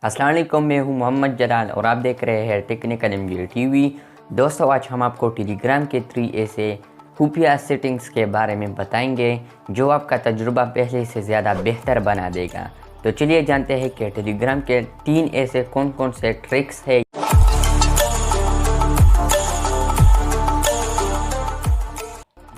अस्सलाम वालेकुम, मैं हूं मोहम्मद जलाल और आप देख रहे हैं टेक्निकल एमजी टीवी। दोस्तों, आज हम आपको टेलीग्राम के 3 ऐसे खुफिया सेटिंग्स के बारे में बताएंगे जो आपका तजुर्बा पहले से ज़्यादा बेहतर बना देगा। तो चलिए जानते हैं कि टेलीग्राम के 3 ऐसे कौन कौन से ट्रिक्स है।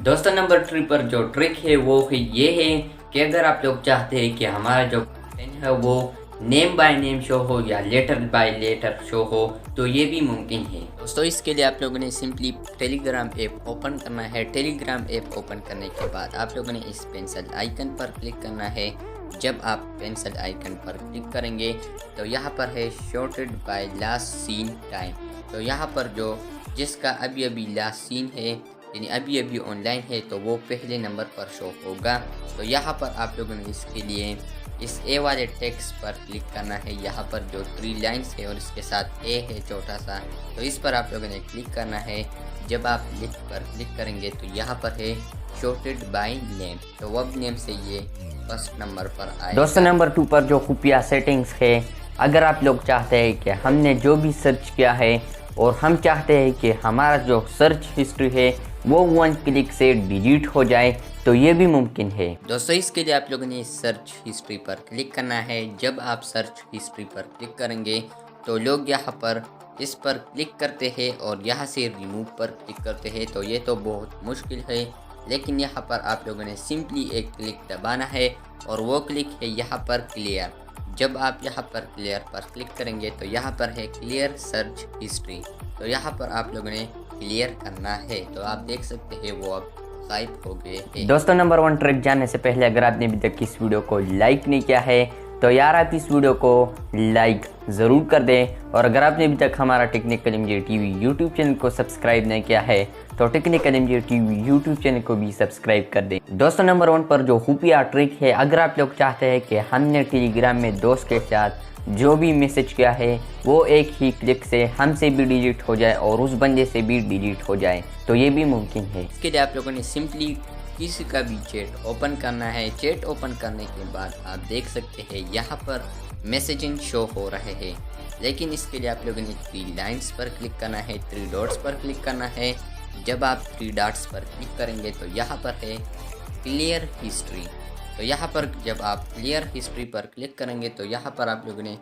दोस्तों, नंबर 3 पर जो ट्रिक है वो ये है कि अगर आप लोग चाहते हैं कि हमारा जो कंटेंट है वो नेम बाय नेम शो हो या लेटर बाय लेटर शो हो, तो ये भी मुमकिन है। दोस्तों, इसके लिए आप लोगों ने सिंपली टेलीग्राम ऐप ओपन करना है। टेलीग्राम ऐप ओपन करने के बाद आप लोगों ने इस पेंसिल आइकन पर क्लिक करना है। जब आप पेंसिल आइकन पर क्लिक करेंगे तो यहाँ पर है sorted by last seen time. तो यहाँ पर जो जिसका अभी अभी लास्ट सीन है यानी अभी अभी ऑनलाइन है तो वो पहले नंबर पर शो होगा। तो यहाँ पर आप लोगों ने इसके लिए इस ए वाले टेक्स्ट पर क्लिक करना है। यहाँ पर जो 3 लाइन्स है और इसके साथ ए है छोटा सा, तो इस पर आप लोगों ने क्लिक करना है। जब आप लिंक पर क्लिक करेंगे तो यहाँ पर है शॉर्टेड बाय नेम, तो वेब नेम से ये फर्स्ट नंबर पर आएगा। दोस्तों, नंबर 2 पर जो खुफिया सेटिंग्स है, अगर आप लोग चाहते हैं कि हमने जो भी सर्च किया है और हम चाहते हैं कि हमारा जो सर्च हिस्ट्री है वो 1 क्लिक से डिलीट हो जाए, तो ये भी मुमकिन है। दोस्तों, इसके लिए आप लोगों ने सर्च हिस्ट्री पर क्लिक करना है। जब आप सर्च हिस्ट्री पर क्लिक करेंगे तो लोग यहाँ पर इस पर क्लिक करते हैं और यहाँ से रिमूव पर क्लिक करते हैं, तो ये तो बहुत मुश्किल है। लेकिन यहाँ पर आप लोगों ने सिंपली एक क्लिक दबाना है और वो क्लिक है यहाँ पर क्लियर। जब आप यहाँ पर क्लियर पर क्लिक करेंगे तो यहाँ पर है क्लियर सर्च हिस्ट्री, तो यहाँ पर आप लोगों ने क्लियर करना है। तो आप देख सकते हैं वो अब गायब हो गए हैं। दोस्तों, नंबर 1 ट्रिक जानने से पहले अगर आपने अभी तक इस वीडियो को लाइक नहीं किया है तो यार आप इस वीडियो को लाइक ज़रूर कर दें, और अगर आपने अभी तक हमारा technical MG TV YouTube channel को सब्सक्राइब नहीं किया है तो technical MG TV YouTube channel को भी सब्सक्राइब कर दें। दोस्तों, नंबर 1 पर जो खुफिया ट्रिक है, अगर आप लोग चाहते हैं कि हमने टेलीग्राम में दोस्त के साथ जो भी मैसेज किया है वो एक ही क्लिक से हमसे भी डिलीट हो जाए और उस बंदे से भी डिलीट हो जाए, तो ये भी मुमकिन है। इसके लिए आप लोगों ने सिंपली किसी का भी चैट ओपन करना है। चैट ओपन करने के बाद आप देख सकते हैं यहाँ पर मैसेजिंग शो हो रहे हैं, लेकिन इसके लिए आप लोगों ने 3 लाइन्स पर क्लिक करना है, 3 डॉट्स पर क्लिक करना है। जब आप 3 डॉट्स पर क्लिक करेंगे तो यहाँ पर है क्लियर हिस्ट्री, तो यहाँ पर जब आप क्लियर हिस्ट्री पर क्लिक करेंगे तो यहाँ पर आप लोगों ने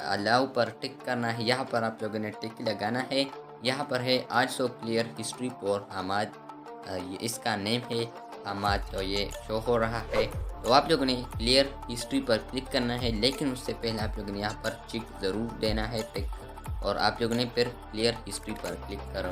अलाउ पर टिक करना है। यहाँ पर आप लोगों ने टिक लगाना है। यहाँ पर है आज so clear history for Hammad, ये इसका नेम है हमाद, तो ये शो हो रहा है। तो आप लोगों ने क्लियर हिस्ट्री पर क्लिक करना है, लेकिन उससे पहले आप लोगों ने यहाँ पर टिक ज़रूर देना है टिक, और आप लोगों ने फिर क्लियर हिस्ट्री पर क्लिक करो।